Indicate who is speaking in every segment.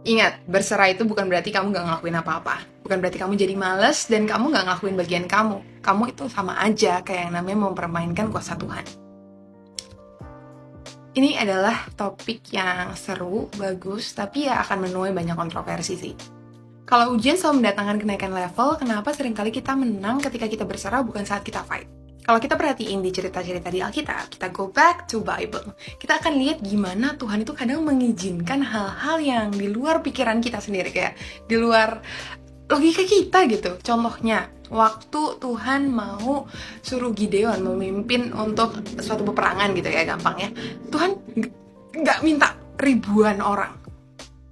Speaker 1: Ingat, berserah itu bukan berarti kamu gak ngelakuin apa-apa. Bukan berarti kamu jadi males dan kamu gak ngelakuin bagian kamu. Kamu itu sama aja kayak yang namanya mempermainkan kuasa Tuhan. Ini adalah topik yang seru, bagus, tapi ya akan menuai banyak kontroversi sih. Kalau ujian selalu mendatangkan kenaikan level, kenapa seringkali kita menang ketika kita berserah bukan saat kita fight? Kalau kita perhatiin di cerita-cerita di Alkitab, kita go back to Bible, kita akan lihat gimana Tuhan itu kadang mengizinkan hal-hal yang di luar pikiran kita sendiri, kayak di luar logika kita gitu. Contohnya, waktu Tuhan mau suruh Gideon memimpin untuk suatu peperangan gitu ya, gampangnya. Tuhan nggak minta ribuan orang.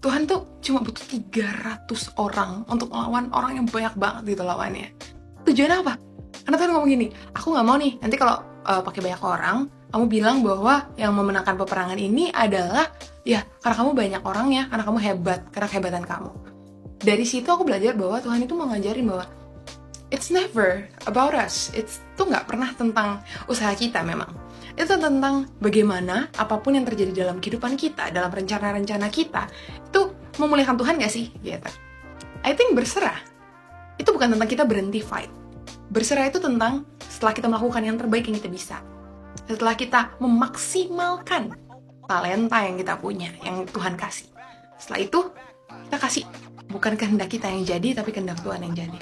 Speaker 1: Tuhan tuh cuma butuh 300 orang untuk melawan orang yang banyak banget gitu lawannya. Tujuannya apa? Karena Tuhan ngomong gini, aku nggak mau nih, nanti kalau pakai banyak orang, kamu bilang bahwa yang memenangkan peperangan ini adalah, ya karena kamu banyak orangnya, karena kamu hebat, karena kehebatan kamu. Dari situ aku belajar bahwa Tuhan itu mau ngajarin bahwa it's never about us. It's tuh nggak pernah tentang usaha kita memang. Itu tentang bagaimana apapun yang terjadi dalam kehidupan kita, dalam rencana-rencana kita, itu memulihkan Tuhan nggak sih? Gitu. I think berserah itu bukan tentang kita berhenti fight. Berserah itu tentang setelah kita melakukan yang terbaik yang kita bisa. Setelah kita memaksimalkan talenta yang kita punya, yang Tuhan kasih. Setelah itu, kita kasih. Bukan kehendak kita yang jadi, tapi kehendak Tuhan yang jadi.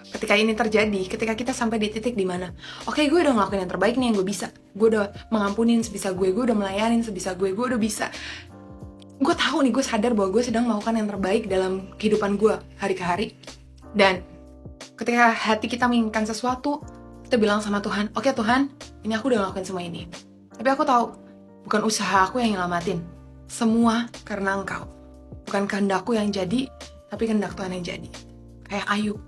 Speaker 1: Ketika ini terjadi, ketika kita sampai di titik dimana, oke, gue udah ngelakuin yang terbaik nih yang gue bisa. Gue udah mengampunin sebisa gue udah melayanin sebisa gue udah bisa. Gue tahu nih, gue sadar bahwa gue sedang melakukan yang terbaik dalam kehidupan gue hari ke hari. Dan ketika hati kita menginginkan sesuatu, kita bilang sama Tuhan, oke Tuhan, ini aku udah ngelakuin semua ini. Tapi aku tahu, bukan usaha aku yang nyelamatin. Semua karena Engkau. Bukan kehendakku yang jadi, tapi kehendak Tuhan yang jadi. Kayak Ayub.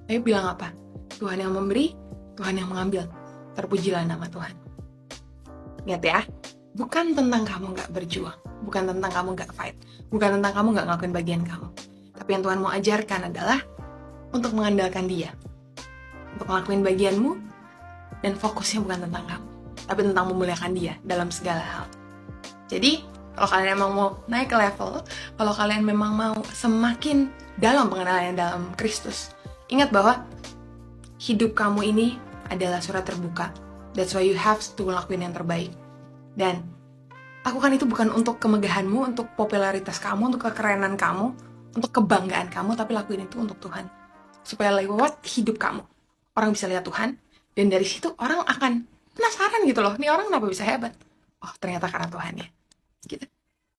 Speaker 1: Ayub bilang apa? Tuhan yang memberi, Tuhan yang mengambil. Terpujilah nama Tuhan. Ingat ya, bukan tentang kamu gak berjuang. Bukan tentang kamu gak fight. Bukan tentang kamu gak ngelakuin bagian kamu. Tapi yang Tuhan mau ajarkan adalah untuk mengandalkan Dia. Untuk ngelakuin bagianmu, dan fokusnya bukan tentang kamu. Tapi tentang memuliakan Dia dalam segala hal. Jadi, kalau kalian memang mau naik ke level, kalau kalian memang mau semakin dalam pengenalan dalam Kristus, ingat bahwa hidup kamu ini adalah surat terbuka. That's why you have to ngelakuin yang terbaik. Dan lakukan itu bukan untuk kemegahanmu, untuk popularitas kamu, untuk kekerenan kamu, untuk kebanggaan kamu, tapi lakuin itu untuk Tuhan. Supaya lewat hidup kamu, orang bisa lihat Tuhan, dan dari situ orang akan penasaran gitu loh, nih orang kenapa bisa hebat? Oh, ternyata karena Tuhan ya. Gitu.